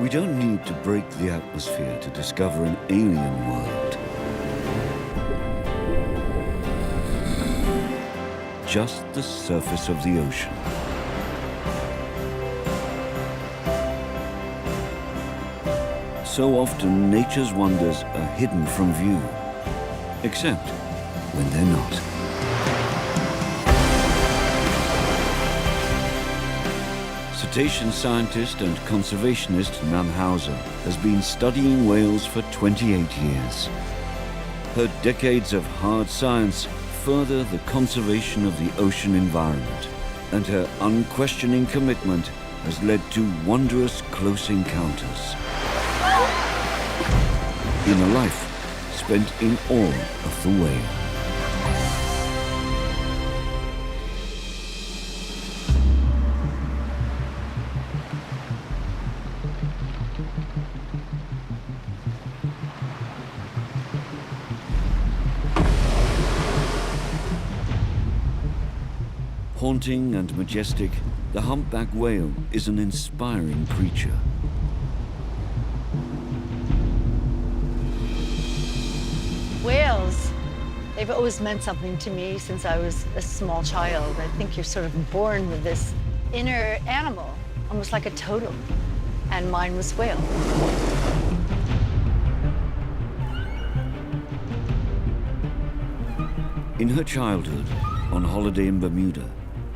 We don't need to break the atmosphere to discover an alien world. Just the surface of the ocean. So often, nature's wonders are hidden from view, except when they're not. Cetacean scientist and conservationist Nan Hauser has been studying whales for 28 years. Her decades of hard science further the conservation of the ocean environment, and her unquestioning commitment has led to wondrous close encounters. In a life spent in awe of the whale. Haunting and majestic, the humpback whale is an inspiring creature. Whales, they've always meant something to me since I was a small child. I think you're sort of born with this inner animal, almost like a totem, and mine was whale. In her childhood, on holiday in Bermuda,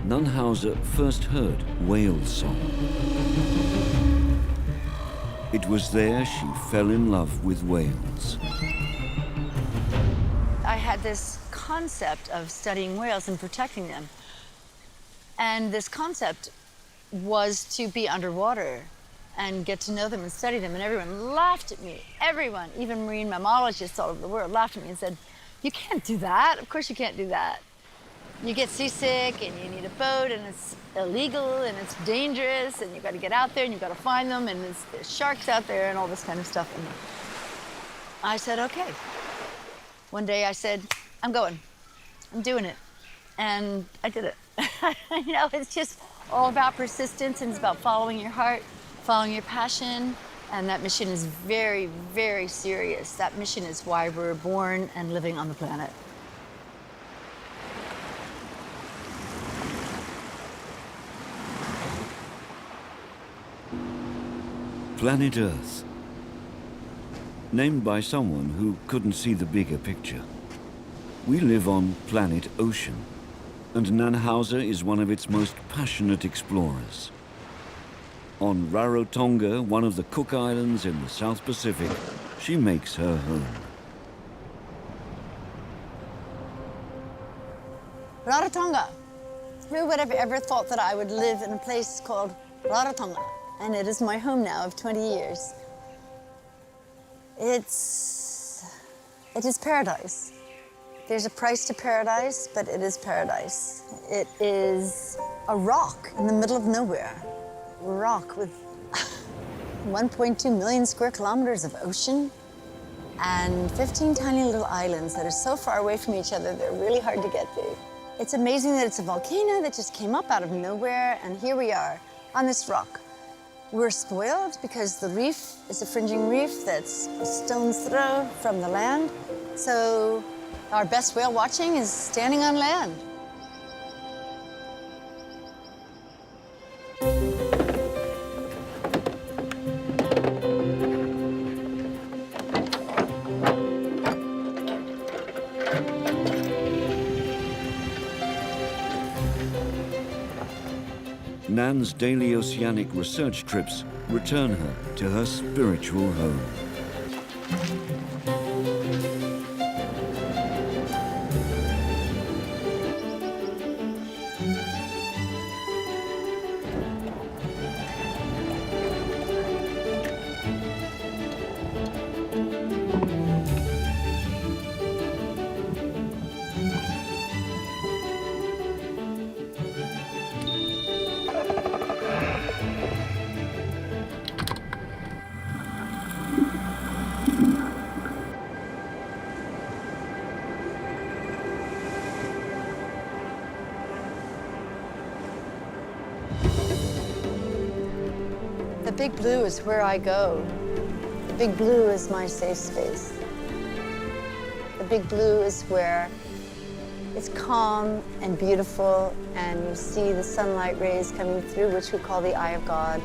Nan Hauser first heard whale song. It was there she fell in love with whales. I had this concept of studying whales and protecting them. And this concept was to be underwater and get to know them and study them. And everyone laughed at me. Everyone, even marine mammalogists all over the world, laughed at me and said, "You can't do that. Of course you can't do that. You get seasick and you need a boat and it's illegal and it's dangerous and you've got to get out there and you've got to find them and there's sharks out there and all this kind of stuff." And I said, okay. One day I said, I'm going. I'm doing it. And I did it. You know, it's just all about persistence and it's about following your heart, following your passion. And that mission is very, very serious. That mission is why we're born and living on the planet. Planet Earth. Named by someone who couldn't see the bigger picture. We live on planet Ocean, and Nan Hauser is one of its most passionate explorers. On Rarotonga, one of the Cook Islands in the South Pacific, she makes her home. Rarotonga. Who would have ever thought that I would live in a place called Rarotonga? And it is my home now of 20 years. It is paradise. There's a price to paradise, but it is paradise. It is a rock in the middle of nowhere. A rock with 1.2 million square kilometers of ocean and 15 tiny little islands that are so far away from each other, they're really hard to get to. It's amazing that it's a volcano that just came up out of nowhere, and here we are on this rock. We're spoiled because the reef is a fringing reef that's a stone's throw from the land. So our best whale watching is standing on land. Nan's daily oceanic research trips return her to her spiritual home. The big blue is where I go. The big blue is my safe space. The big blue is where it's calm and beautiful, and you see the sunlight rays coming through, which we call the eye of God.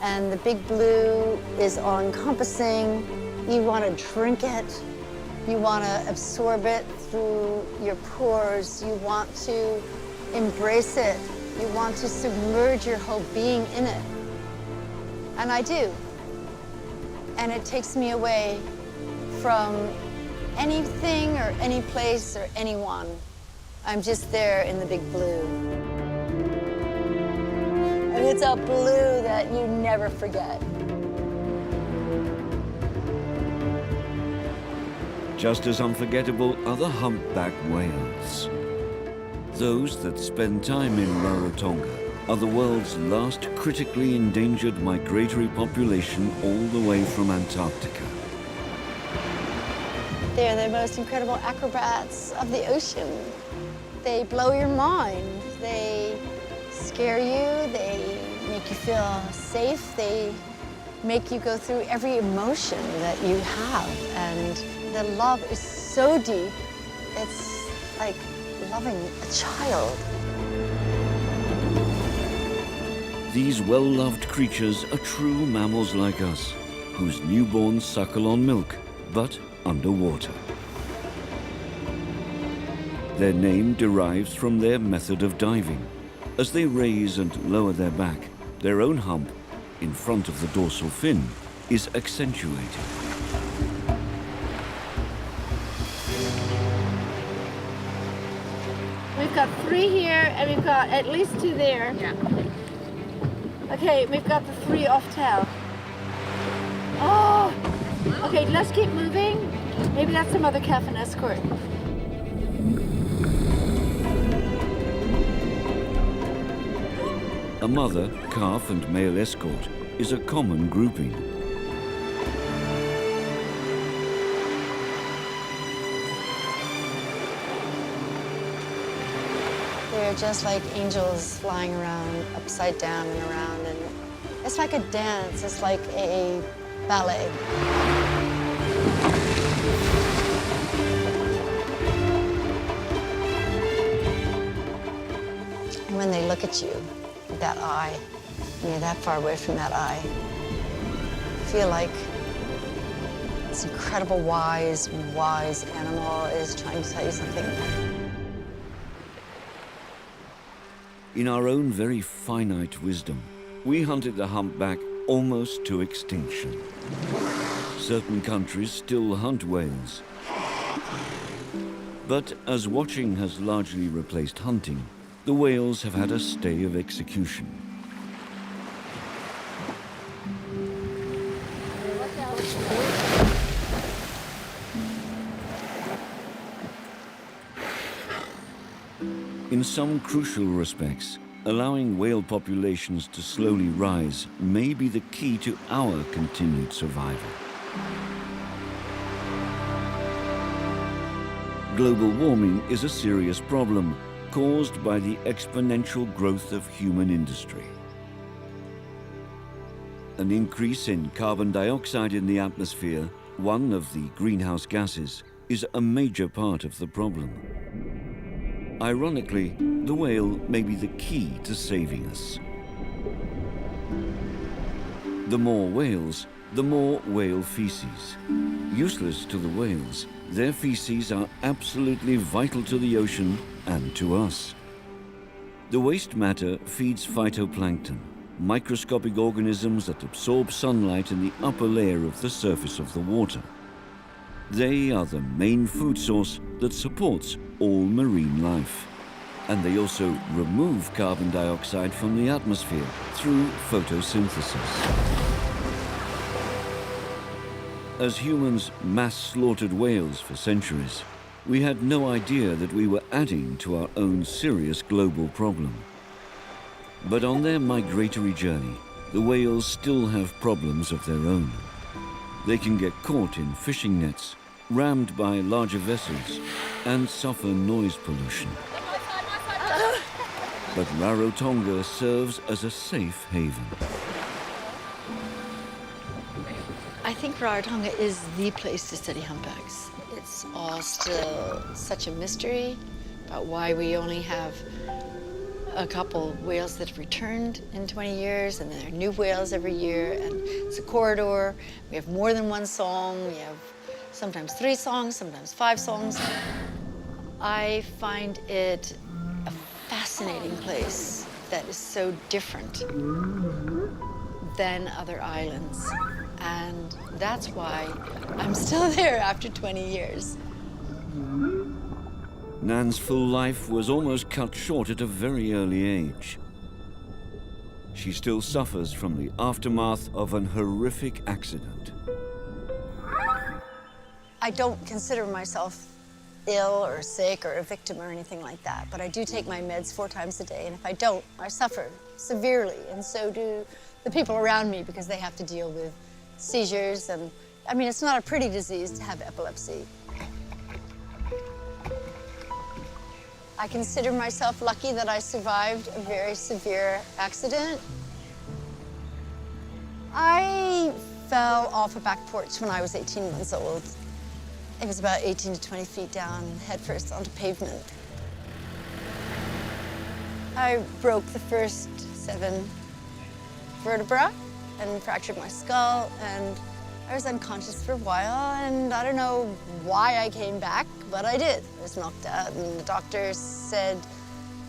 And the big blue is all-encompassing. You want to drink it. You want to absorb it through your pores. You want to embrace it. You want to submerge your whole being in it. And I do. And it takes me away from anything or any place or anyone. I'm just there in the big blue. And it's a blue that you never forget. Just as unforgettable are the humpback whales. Those that spend time in Rarotonga are the world's last critically endangered migratory population all the way from Antarctica. They're the most incredible acrobats of the ocean. They blow your mind. They scare you. They make you feel safe. They make you go through every emotion that you have. And the love is so deep. It's like loving a child. These well-loved creatures are true mammals like us, whose newborns suckle on milk, but underwater. Their name derives from their method of diving. As they raise and lower their back, their own hump, in front of the dorsal fin, is accentuated. We've got 3 here, and we've got at least 2 there. Yeah. Okay, we've got the 3 off tail. Oh! Okay, let's keep moving. Maybe that's some other calf and escort. A mother, calf and male escort is a common grouping. They're just like angels flying around, upside down and around. And it's like a dance. It's like a ballet. And when they look at you, with that eye, and you're that far away from that eye, you feel like this incredible wise animal is trying to tell you something. In our own very finite wisdom, we hunted the humpback almost to extinction. Certain countries still hunt whales. But as watching has largely replaced hunting, the whales have had a stay of execution. In some crucial respects, allowing whale populations to slowly rise may be the key to our continued survival. Global warming is a serious problem caused by the exponential growth of human industry. An increase in carbon dioxide in the atmosphere, one of the greenhouse gases, is a major part of the problem. Ironically, the whale may be the key to saving us. The more whales, the more whale feces. Useless to the whales, their feces are absolutely vital to the ocean and to us. The waste matter feeds phytoplankton, microscopic organisms that absorb sunlight in the upper layer of the surface of the water. They are the main food source that supports all marine life. And they also remove carbon dioxide from the atmosphere through photosynthesis. As humans mass slaughtered whales for centuries, we had no idea that we were adding to our own serious global problem. But on their migratory journey, the whales still have problems of their own. They can get caught in fishing nets, rammed by larger vessels, and suffer noise pollution. But Rarotonga serves as a safe haven. think Rarotonga is the place to study humpbacks. It's all still such a mystery about why we only have a couple whales that have returned in 20 years, and there are new whales every year, and it's a corridor. We have more than one song. We have sometimes 3 songs, sometimes 5 songs. I find it a fascinating place that is so different than other islands. And that's why I'm still there after 20 years. Nan's full life was almost cut short at a very early age. She still suffers from the aftermath of an horrific accident. I don't consider myself ill or sick or a victim or anything like that, but I do take my meds 4 times a day, and if I don't, I suffer severely, and so do the people around me, because they have to deal with seizures, and I mean, it's not a pretty disease to have epilepsy. I consider myself lucky that I survived a very severe accident. I fell off a back porch when I was 18 months old. It was about 18 to 20 feet down, head first onto pavement. I broke the first 7 vertebrae and fractured my skull, and I was unconscious for a while, and I don't know why I came back, but I did. I was knocked out, and the doctor said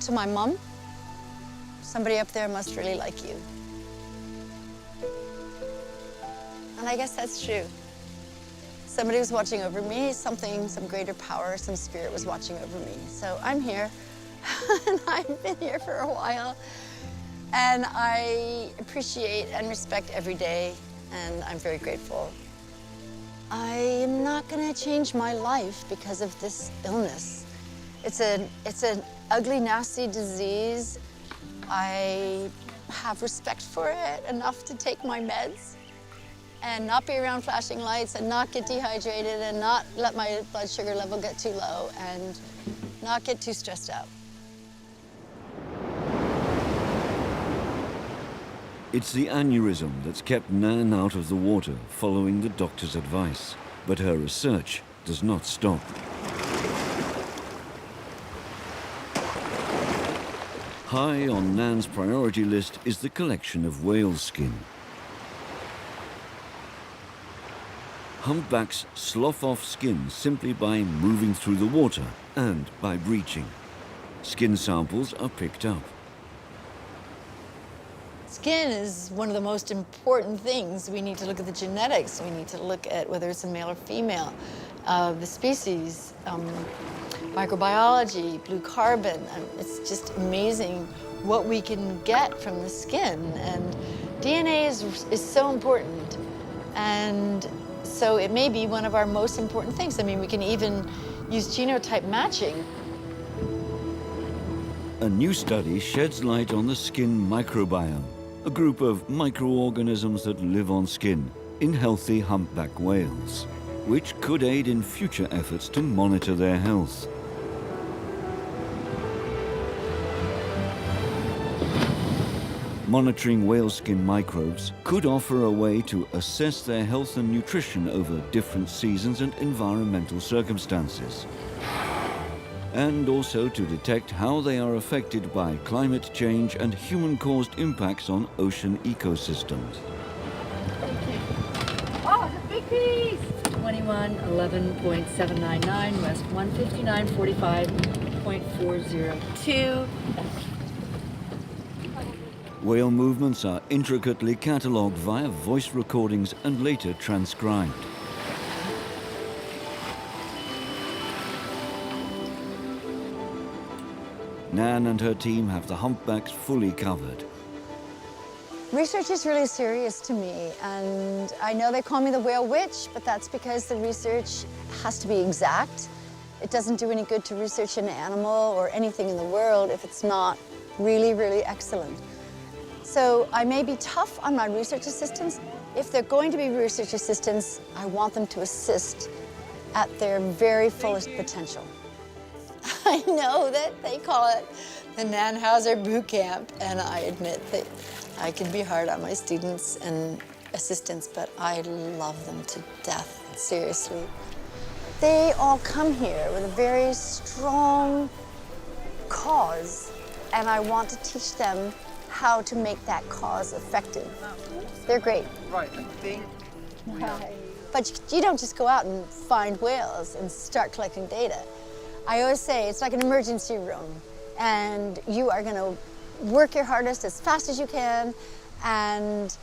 to my mom, "Somebody up there must really like you." And I guess that's true. Somebody was watching over me, something, some greater power, some spirit was watching over me. So I'm here, and I've been here for a while, and I appreciate and respect every day, and I'm very grateful. I am not gonna change my life because of this illness. It's an ugly, nasty disease. I have respect for it enough to take my meds and not be around flashing lights and not get dehydrated and not let my blood sugar level get too low and not get too stressed out. It's the aneurysm that's kept Nan out of the water following the doctor's advice. But her research does not stop. High on Nan's priority list is the collection of whale skin. Humpbacks slough off skin simply by moving through the water and by breaching. Skin samples are picked up. Skin is one of the most important things. We need to look at the genetics. We need to look at whether it's a male or female, the species, microbiology, blue carbon. It's just amazing what we can get from the skin. And DNA is so important. And so it may be one of our most important things. I mean, we can even use genotype matching. A new study sheds light on the skin microbiome, a group of microorganisms that live on skin in healthy humpback whales, which could aid in future efforts to monitor their health. Monitoring whale skin microbes could offer a way to assess their health and nutrition over different seasons and environmental circumstances, and also to detect how they are affected by climate change and human-caused impacts on ocean ecosystems. Oh, it's a big piece! 2111.799 west 159.45.402. Whale movements are intricately catalogued via voice recordings and later transcribed. Nan and her team have the humpbacks fully covered. Research is really serious to me, and I know they call me the whale witch, but that's because the research has to be exact. It doesn't do any good to research an animal or anything in the world if it's not really, really excellent. So I may be tough on my research assistants. If they're going to be research assistants, I want them to assist at their very fullest potential. I know that they call it the Nan Hauser boot camp, and I admit that I can be hard on my students, and assistants, but I love them to death, seriously. They all come here with a very strong cause, and I want to teach them how to make that cause effective. They're great. Right, I think we are. But you don't just go out and find whales and start collecting data. I always say it's like an emergency room, and you are going to work your hardest as fast as you can, and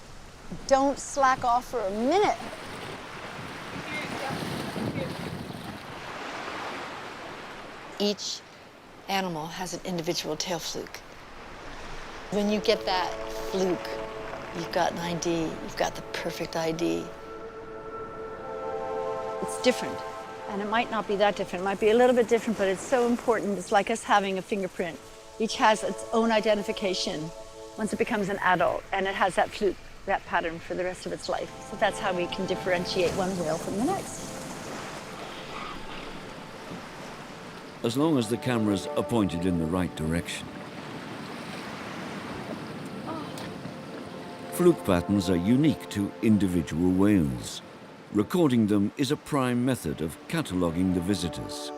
don't slack off for a minute. Each animal has an individual tail fluke. When you get that fluke, you've got an ID, you've got the perfect ID. It's different, and it might not be that different. It might be a little bit different, but it's so important. It's like us having a fingerprint. Each has its own identification once it becomes an adult, and it has that fluke, that pattern for the rest of its life. So that's how we can differentiate one whale from the next. As long as the cameras are pointed in the right direction. Fluke patterns are unique to individual whales. Recording them is a prime method of cataloguing the visitors.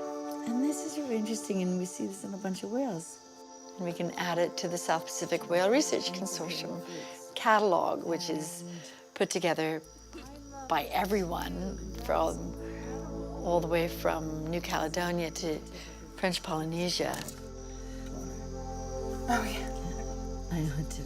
And this is really interesting, and we see this in a bunch of whales. And we can add it to the South Pacific Whale Research Consortium catalog, which is put together by everyone from all the way from New Caledonia to French Polynesia. Oh, yeah. I know it too.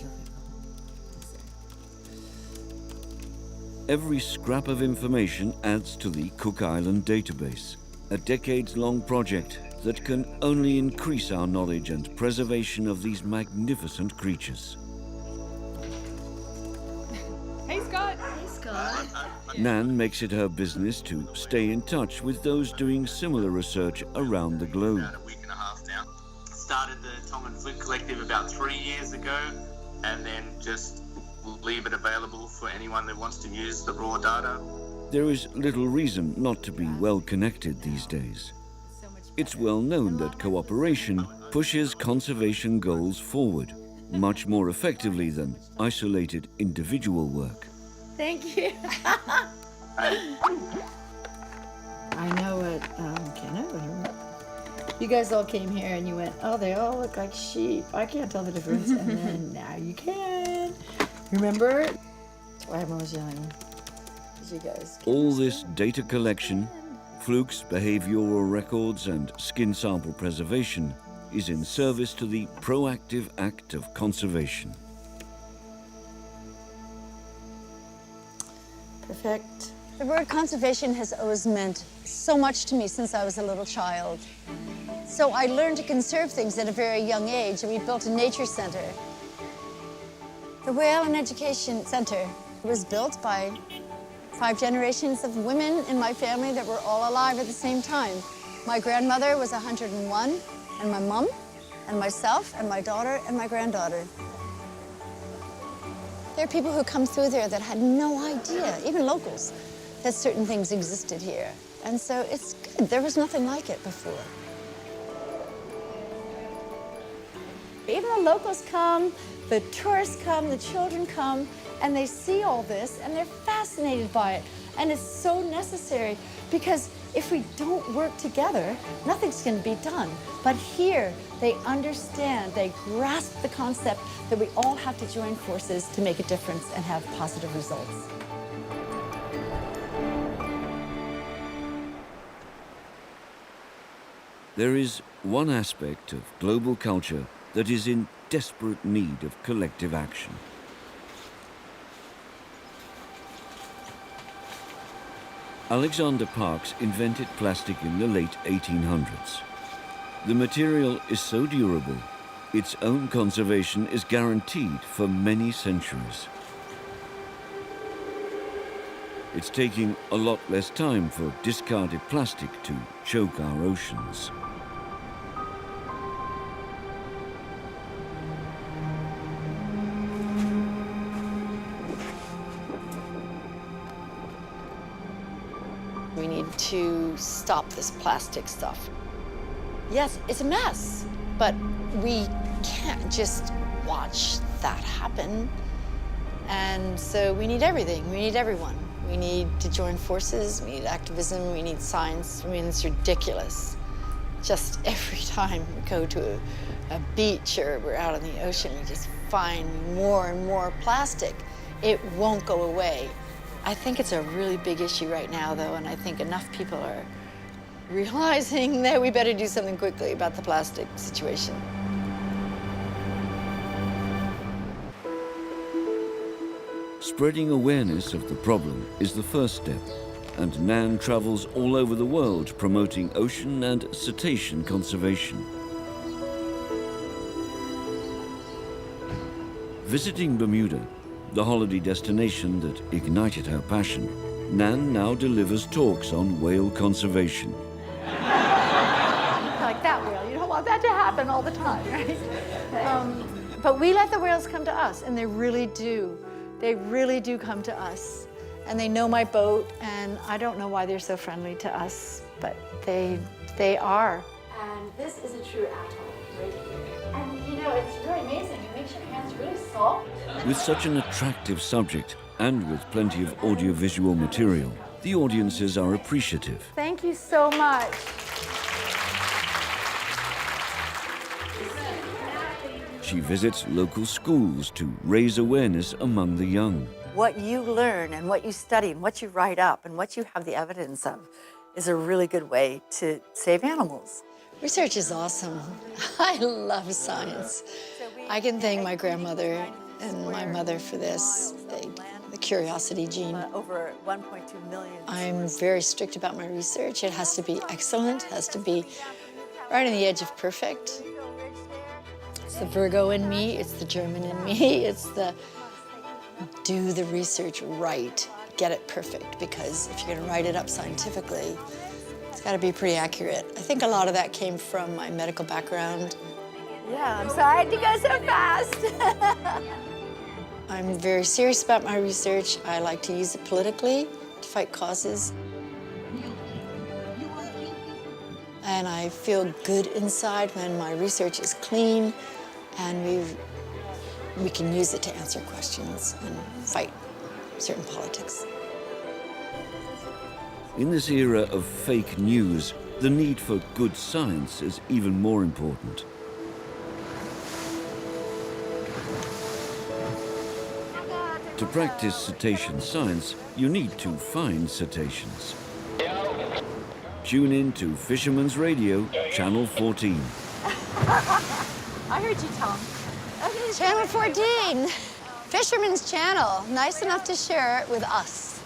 Every scrap of information adds to the Cook Island database, a decades-long project that can only increase our knowledge and preservation of these magnificent creatures. Hey, Scott. Hey, Scott. Nan makes it her business to stay in touch with those doing similar research around the globe. About a week and a half now. Started the Tongan Fluke Collective about 3 years ago, and then just leave it available for anyone that wants to use the raw data. There is little reason not to be well connected these days. It's well known that cooperation pushes conservation goals forward much more effectively than isolated individual work. Thank you. I know what, you guys all came here and you went, oh, they all look like sheep. I can't tell the difference. And then now you can. Remember? That's why I'm always young. You guys. All this data collection, flukes, behavioral records, and skin sample preservation is in service to the proactive act of conservation. Perfect. The word conservation has always meant so much to me since I was a little child. So I learned to conserve things at a very young age, and we built a nature center. The Whale and Education Center was built by 5 generations of women in my family that were all alive at the same time. My grandmother was 101, and my mom, and myself, and my daughter, and my granddaughter. There are people who come through there that had no idea, even locals, that certain things existed here. And so it's good. There was nothing like it before. Even the locals come, the tourists come, the children come, and they see all this, and they're fascinated by it. And it's so necessary, because if we don't work together, nothing's going to be done. But here, they understand, they grasp the concept that we all have to join forces to make a difference and have positive results. There is one aspect of global culture that is in desperate need of collective action. Alexander Parkes invented plastic in the late 1800s. The material is so durable, its own conservation is guaranteed for many centuries. It's taking a lot less time for discarded plastic to choke our oceans. We need to stop this plastic stuff. Yes, it's a mess, but we can't just watch that happen. And so we need everything. We need everyone. We need to join forces. We need activism. We need science. I mean, it's ridiculous. Just every time we go to a beach or we're out in the ocean, we just find more and more plastic. It won't go away. I think it's a really big issue right now, though, and I think enough people are realizing that we better do something quickly about the plastic situation. Spreading awareness of the problem is the first step, and Nan travels all over the world promoting ocean and cetacean conservation. Visiting Bermuda, the holiday destination that ignited her passion, Nan now delivers talks on whale conservation. Like that whale. You don't want that to happen all the time, right? But we let the whales come to us, and they really do. They really do come to us. And they know my boat, and I don't know why they're so friendly to us, but they are. And this is a true atoll right here. And you know, it's really amazing. It makes your hands really soft. With such an attractive subject, and with plenty of audiovisual material, the audiences are appreciative. Thank you so much. She visits local schools to raise awareness among the young. What you learn and what you study and what you write up and what you have the evidence of is a really good way to save animals. Research is awesome. I love science. I can thank my grandmother and my mother for this, the curiosity gene. Over 1.2 million. I'm very strict about my research. It has to be excellent, it has to be right on the edge of perfect. It's the Virgo in me, it's the German in me, it's the do the research right, get it perfect, because if you're gonna write it up scientifically, it's gotta be pretty accurate. I think a lot of that came from my medical background. Yeah, I'm sorry to go so fast. I'm very serious about my research. I like to use it politically to fight causes. And I feel good inside when my research is clean and we can use it to answer questions and fight certain politics. In this era of fake news, the need for good science is even more important. To practice cetacean science, you need to find cetaceans. Tune in to Fisherman's Radio, Channel 14. I heard you, Tom. Channel 14, Fisherman's Channel, nice enough to share it with us.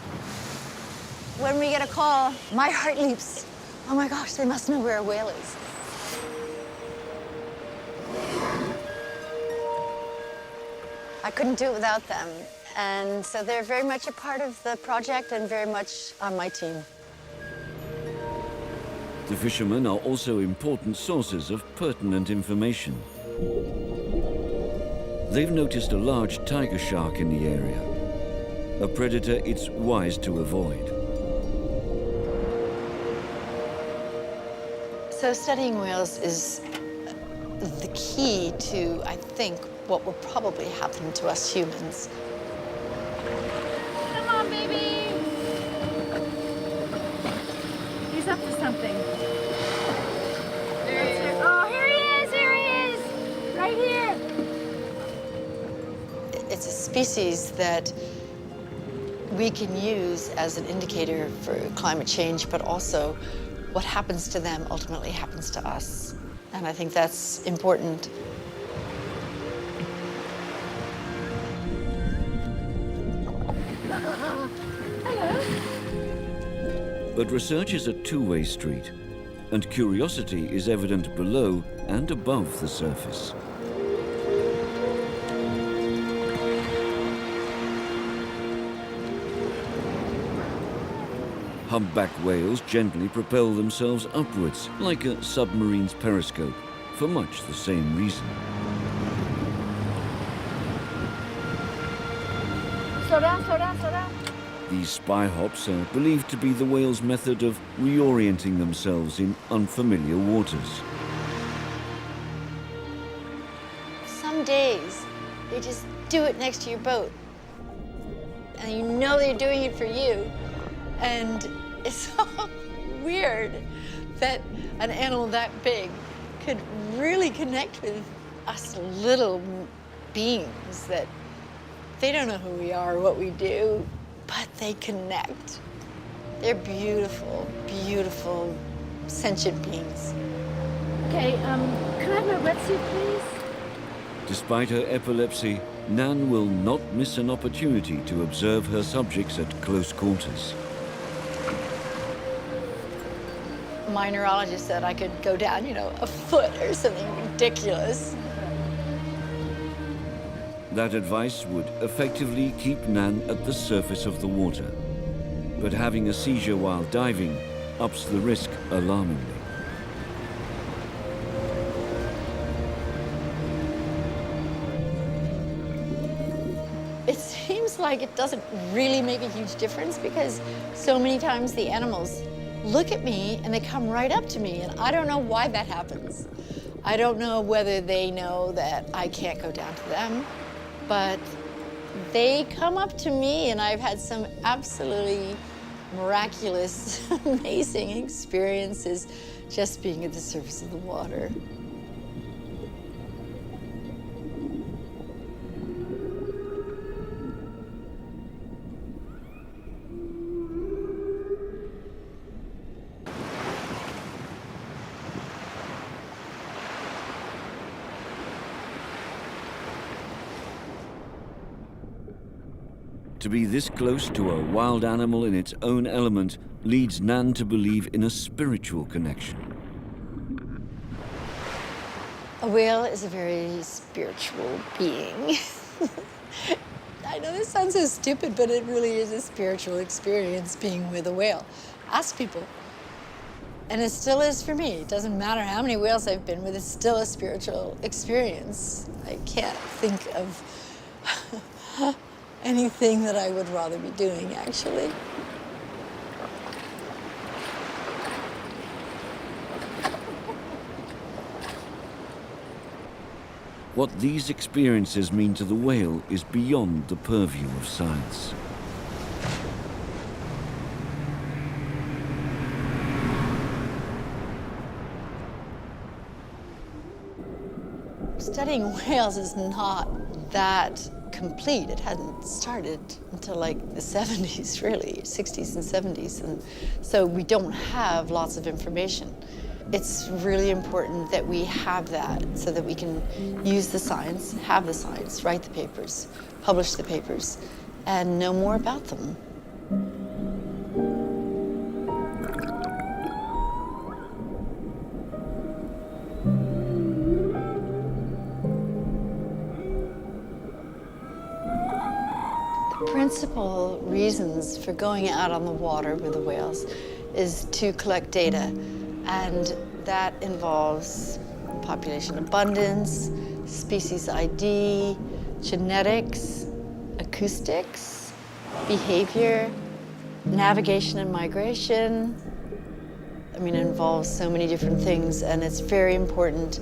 When we get a call, my heart leaps. Oh my gosh, they must know where a whale is. I couldn't do it without them. And so they're very much a part of the project and very much on my team. The fishermen are also important sources of pertinent information. They've noticed a large tiger shark in the area, a predator it's wise to avoid. So studying whales is the key to, I think, what will probably happen to us humans. Come on, baby. He's up to something. There he is. Oh, here he is, right here. It's a species that we can use as an indicator for climate change, but also what happens to them ultimately happens to us. And I think that's important. But research is a two-way street, and curiosity is evident below and above the surface. Humpback whales gently propel themselves upwards, like a submarine's periscope, for much the same reason. Slow down, slow down, slow down. These spy hops are believed to be the whale's method of reorienting themselves in unfamiliar waters. Some days, you just do it next to your boat. and you know they're doing it for you. And it's so weird that an animal that big could really connect with us little beings that they don't know who we are or what we do, but they connect. They're beautiful, beautiful, sentient beings. Okay, can I have my wetsuit, please? Despite her epilepsy, Nan will not miss an opportunity to observe her subjects at close quarters. My neurologist said I could go down, you know, a foot or something ridiculous. That advice would effectively keep Nan at the surface of the water. But having a seizure while diving ups the risk alarmingly. It seems like it doesn't really make a huge difference because so many times the animals look at me and they come right up to me, and I don't know why that happens. I don't know whether they know that I can't go down to them, but they come up to me, and I've had some absolutely miraculous, amazing experiences just being at the surface of the water. To be this close to a wild animal in its own element leads Nan to believe in a spiritual connection. A whale is a very spiritual being. I know this sounds so stupid, but it really is a spiritual experience being with a whale. Ask people. And it still is for me. It doesn't matter how many whales I've been with, it's still a spiritual experience. I can't think of anything that I would rather be doing, actually. What these experiences mean to the whale is beyond the purview of science. Studying whales is not that complete. It hadn't started until like the 70s, really, 60s and 70s. And so we don't have lots of information. It's really important that we have that so that we can use the science, have the science, write the papers, publish the papers, and know more about them. Principal reasons for going out on the water with the whales is to collect data, and that involves population abundance, species ID, genetics, acoustics, behavior, navigation and migration. I mean, it involves so many different things, and it's very important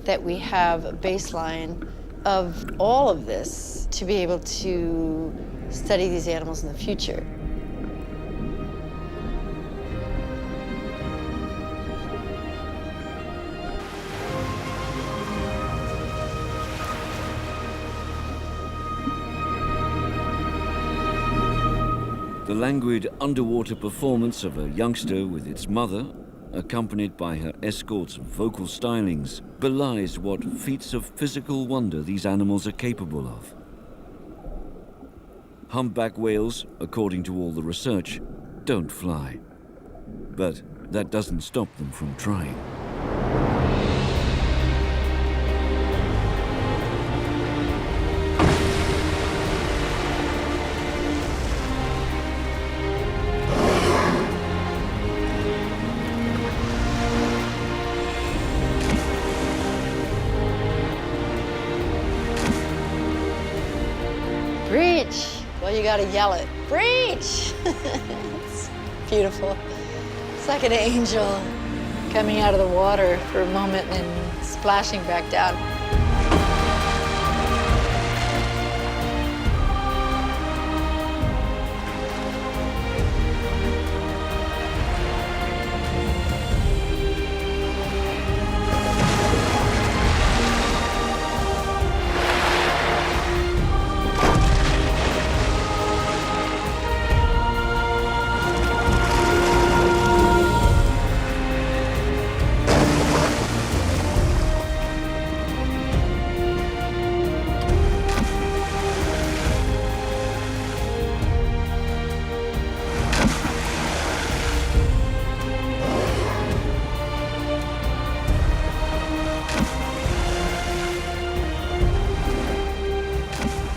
that we have a baseline of all of this to be able to study these animals in the future. The languid underwater performance of a youngster with its mother, accompanied by her escort's vocal stylings, belies what feats of physical wonder these animals are capable of. Humpback whales, according to all the research, don't fly. But that doesn't stop them from trying. Breach! Well, you gotta yell it. Breach! It's beautiful. It's like an angel coming out of the water for a moment and splashing back down.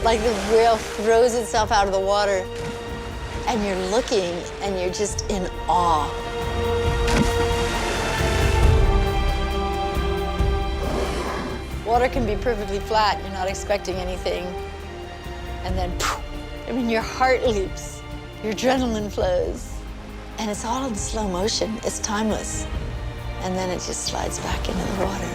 like the whale throws itself out of the water, and you're looking, and you're just in awe. Water can be perfectly flat, you're not expecting anything, and then, I mean, your heart leaps, your adrenaline flows, and it's all in slow motion, it's timeless, and then it just slides back into the water.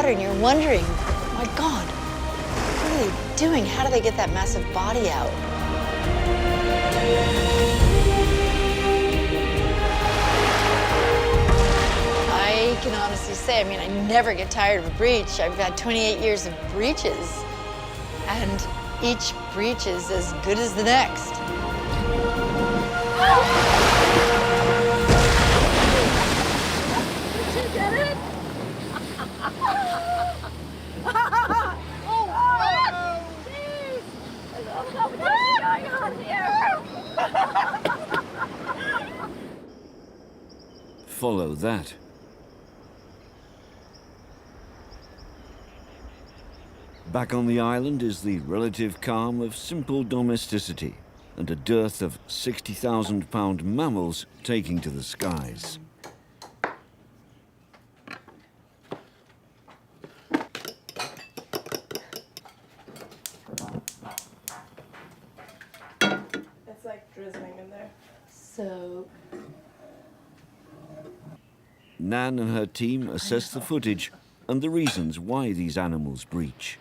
And you're wondering, oh my God, what are they doing? How do they get that massive body out? I can honestly say, I mean, I never get tired of a breach. I've got 28 years of breaches, and each breach is as good as the next. Follow that. Back on the island is the relative calm of simple domesticity and a dearth of 60,000-pound mammals taking to the skies. It's like drizzling in there. So, Nan and her team assess the footage and the reasons why these animals breach.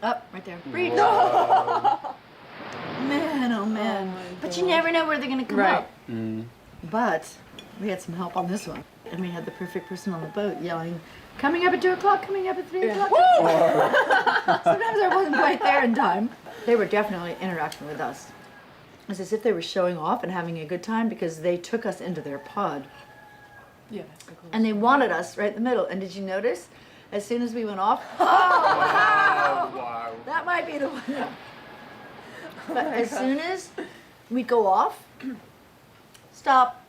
up right there. Breathe. Man, oh man. But you never know where they're gonna come up. But we had some help on this one. And we had the perfect person on the boat yelling, coming up at 2 o'clock, coming up at 3 o'clock. Sometimes I wasn't quite there in time. They were definitely interacting with us. It was as if they were showing off and having a good time because they took us into their pod. Yeah. And they wanted us right in the middle. And did you notice? As soon as we went off, oh, wow! That might be the one. But as soon as we go off, stop,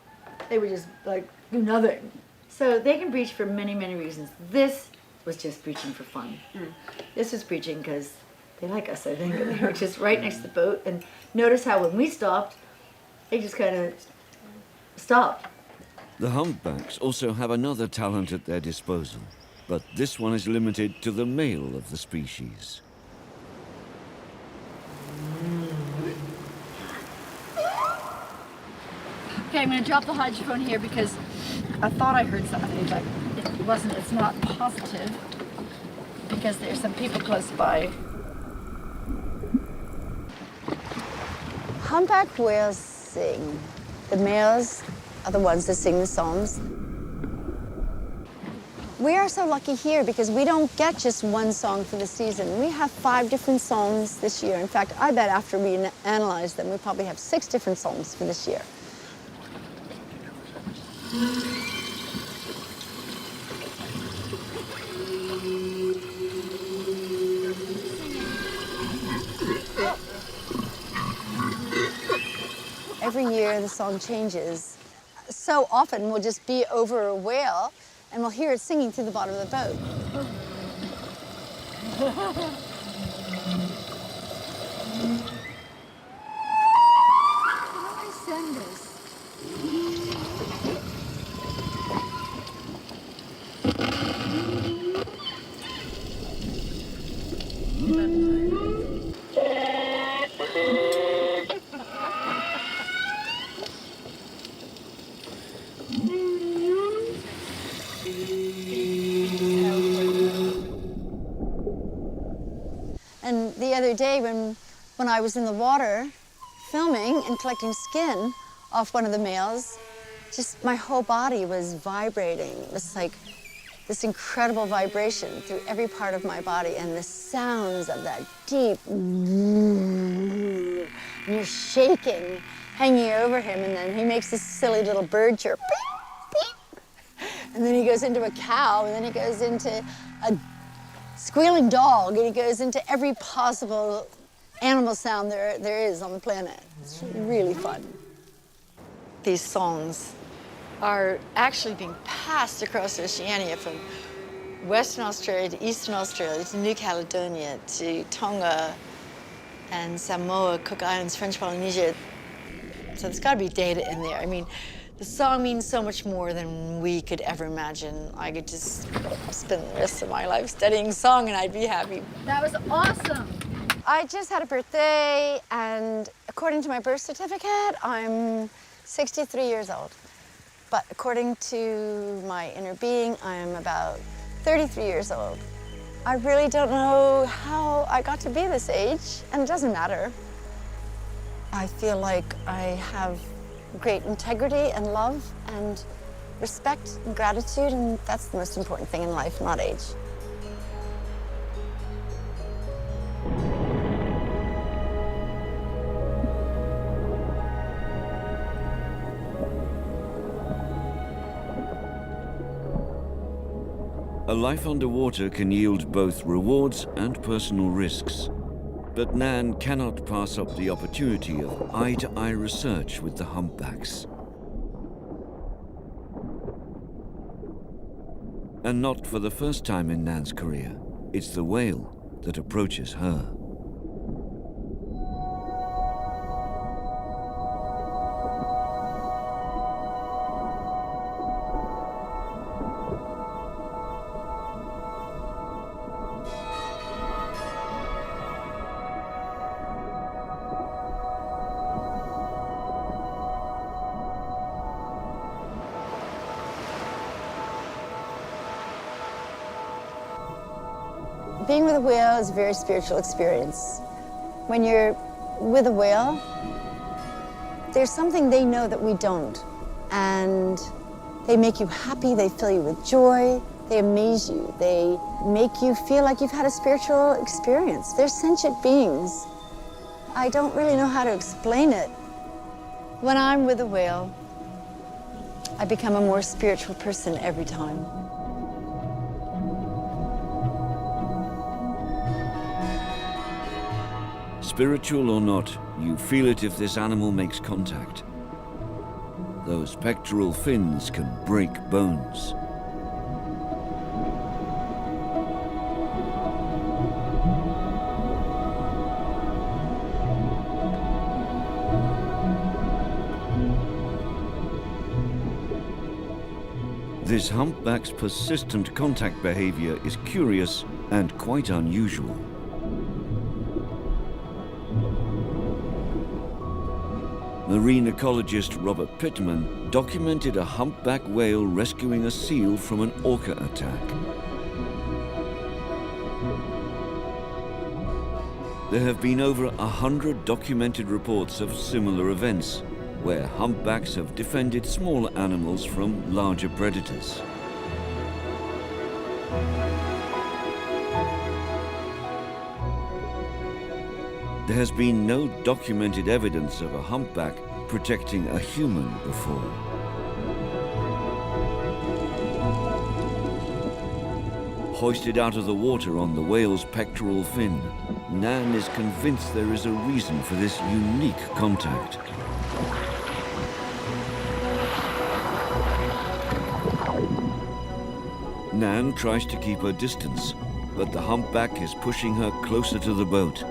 they would just like do nothing. So they can breach for many, many reasons. This was just breaching for fun. This was breaching because they like us, I think. They were just right next to the boat. And notice how when we stopped, they just kind of stopped. The humpbacks also have another talent at their disposal, but this one is limited to the male of the species. Okay, I'm going to drop the hydrophone here because I thought I heard something, but it wasn't. It's not positive because there's some people close by. Humpback whales sing. The males are the ones that sing the songs. We are so lucky here because we don't get just one song for the season. We have 5 different songs this year. In fact, I bet after we analyze them, we probably have 6 different songs for this year. Every year the song changes. So often we'll just be over a whale and we'll hear it singing through the bottom of the boat. How do I send this? the other day when I was in the water filming and collecting skin off one of the males, just my whole body was vibrating. It was like this incredible vibration through every part of my body, and the sounds of that deep, and you're shaking, hanging over him, and then he makes this silly little bird chirp, beep, beep. And then he goes into a cow, and then he goes into a squealing dog, and he goes into every possible animal sound there is on the planet. It's really fun. These songs are actually being passed across Oceania from Western Australia to Eastern Australia to New Caledonia to Tonga and Samoa, Cook Islands, French Polynesia. So there's got to be data in there. I mean, the song means so much more than we could ever imagine. I could just spend the rest of my life studying song and I'd be happy. That was awesome. I just had a birthday, and according to my birth certificate, I'm 63 years old. But according to my inner being, I'm about 33 years old. I really don't know how I got to be this age, and it doesn't matter. I feel like I have great integrity and love and respect and gratitude, and that's the most important thing in life, not age. A life underwater can yield both rewards and personal risks. But Nan cannot pass up the opportunity of eye-to-eye research with the humpbacks. And not for the first time in Nan's career, it's the whale that approaches her. Being with a whale is a very spiritual experience. When you're with a whale, there's something they know that we don't. And they make you happy, they fill you with joy, they amaze you, they make you feel like you've had a spiritual experience. They're sentient beings. I don't really know how to explain it. When I'm with a whale, I become a more spiritual person every time. Spiritual or not, you feel it if this animal makes contact. Those pectoral fins can break bones. This humpback's persistent contact behavior is curious and quite unusual. Marine ecologist Robert Pittman documented a humpback whale rescuing a seal from an orca attack. There have been over 100 documented reports of similar events, where humpbacks have defended smaller animals from larger predators. There has been no documented evidence of a humpback protecting a human before. Hoisted out of the water on the whale's pectoral fin, Nan is convinced there is a reason for this unique contact. Nan tries to keep her distance, but the humpback is pushing her closer to the boat.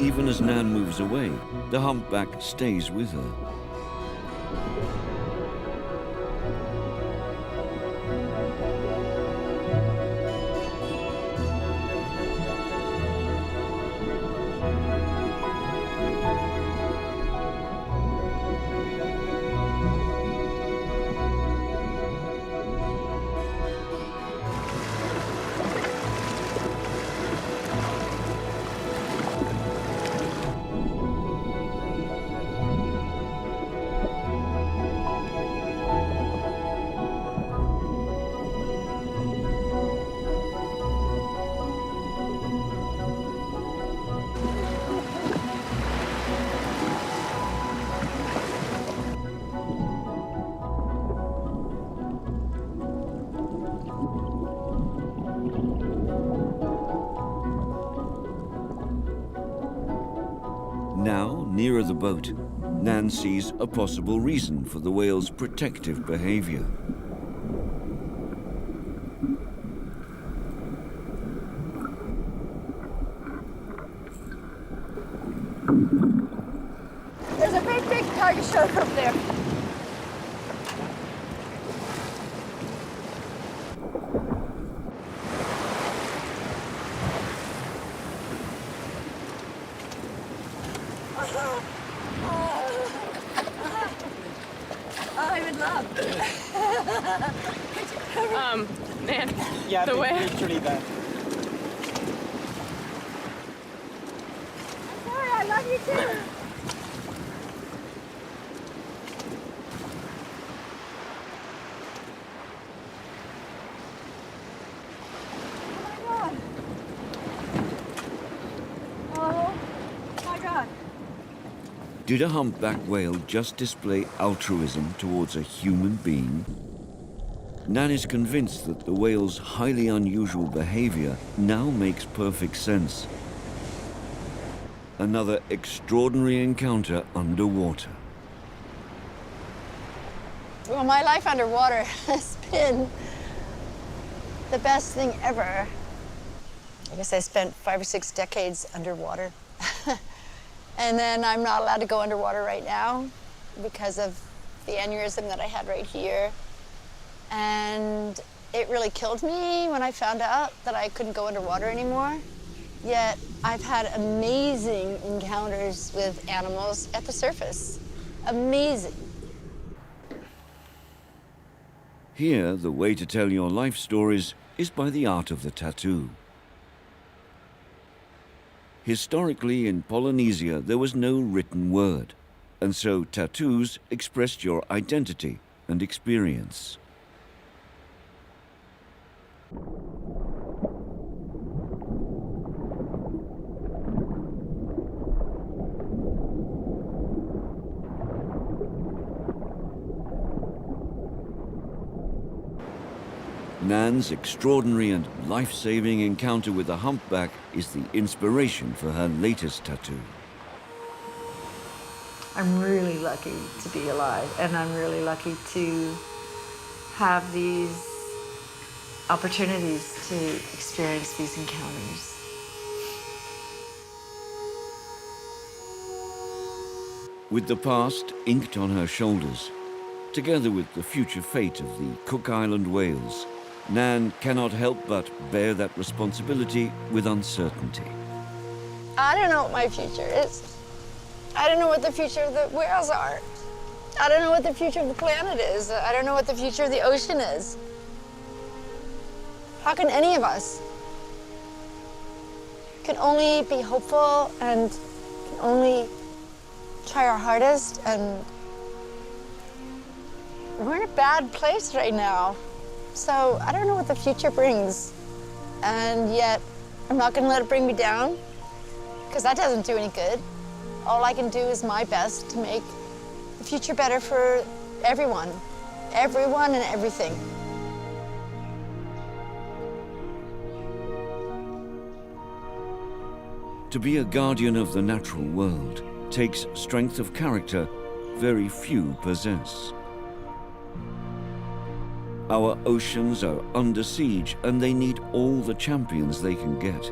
Even as Nan moves away, the humpback stays with her. the boat, Nan sees a possible reason for the whale's protective behavior. There's a great big tiger shark up there. I would love. Man, Yeah, the way. literally there. Sorry, I love you too. Oh my God. Did a humpback whale just display altruism towards a human being? Nan is convinced that the whale's highly unusual behavior now makes perfect sense. Another extraordinary encounter underwater. Well, my life underwater has been the best thing ever. I guess I spent 5 or 6 decades underwater. And then I'm not allowed to go underwater right now because of the aneurysm that I had right here. And it really killed me when I found out that I couldn't go underwater anymore. Yet I've had amazing encounters with animals at the surface. Amazing. Here, the way to tell your life stories is by the art of the tattoo. Historically, in Polynesia, there was no written word, and so tattoos expressed your identity and experience. Nan's extraordinary and life-saving encounter with a humpback is the inspiration for her latest tattoo. I'm really lucky to be alive, and I'm really lucky to have these opportunities to experience these encounters. With the past inked on her shoulders, together with the future fate of the Cook Island whales, Nan cannot help but bear that responsibility with uncertainty. I don't know what my future is. I don't know what the future of the whales are. I don't know what the future of the planet is. I don't know what the future of the ocean is. How can any of us? Can only be hopeful and can only try our hardest, and we're in a bad place right now. So I don't know what the future brings, and yet I'm not gonna let it bring me down, because that doesn't do any good. All I can do is my best to make the future better for everyone and everything. To be a guardian of the natural world takes strength of character very few possess. Our oceans are under siege, and they need all the champions they can get.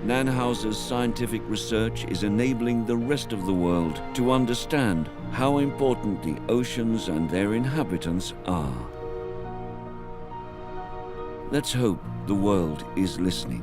Nan Hauser's scientific research is enabling the rest of the world to understand how important the oceans and their inhabitants are. Let's hope the world is listening.